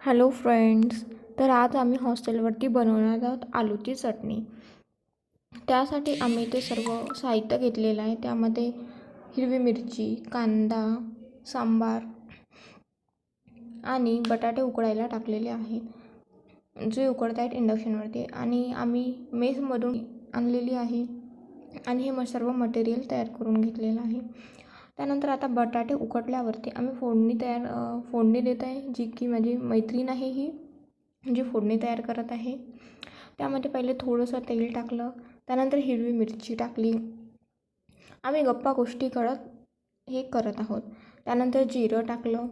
Hello friends. तर आज आम्ही हॉस्टेलवरती बनवणार आहोत आलूची चटणी. त्यासाठी आम्ही ते सर्व साहित्य घेतलेलं आहे. त्यामध्ये हिरवी मिरची, कांदा, सांबार आणि बटाटे उकडायला टाकलेले आहेत, जे उकडत आहेत इंडक्शनवरती. आणि आम्ही मेसमधून आणलेली आहे आणि हे सर्व मटेरियल तयार करून घेतलेलं आहे. त्यानंतर आता बटाटे उकडल्यावरती आम्ही फोडणी देत आहे, जी की माझी मैत्रीण आहे ही जी फोडणी तयार करत आहे. त्यामध्ये पहिले थोडंसं तेल टाकलं, त्यानंतर हिरवी मिरची टाकली. आम्ही गप्पा गोष्टी करत आहोत. त्यानंतर जिरं टाकलं.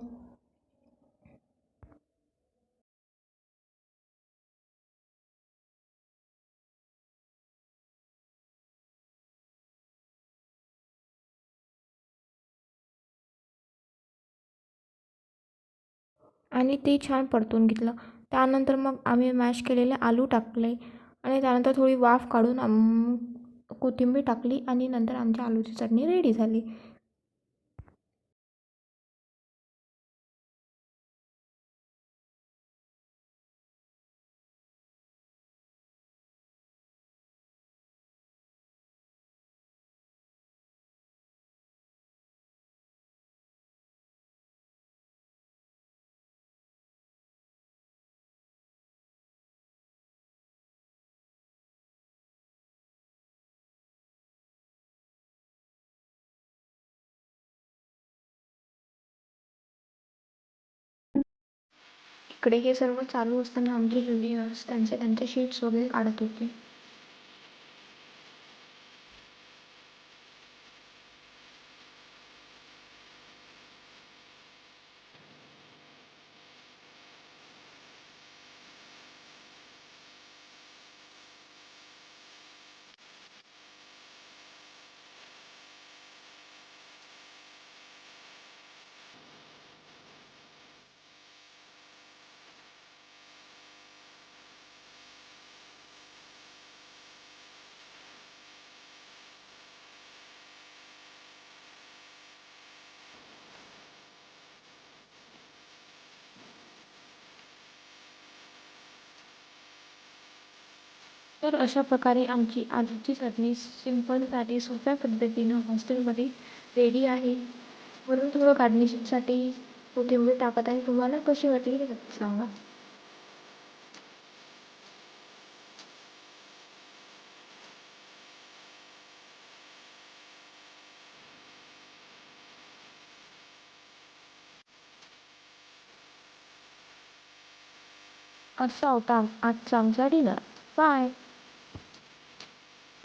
आणि ते छान परतून घेतलं. त्यानंतर मग आम्ही मॅश केलेले आलू टाकले आणि त्यानंतर थोडी वाफ काढून कोथिंबीर टाकली आणि नंतर आमची आलूची चटणी रेडी झाली. इकडे हे सर्व चालू असताना आमचे ज्युनियर्स त्यांचे शीट्स वगैरे काढत होते. तर अशा प्रकारे आमची आलूची चटणी सिंपल साधी सोप्या पद्धतीनं हॉस्टेलमध्ये रेडी आहे. वरून थोडं गार्निशिंगसाठी कोथिंबीर टाकत आहे. तुम्हाला कशी वाटली हे नक्की सांगा. असा होता आजचा आमचा डिनर. बाय.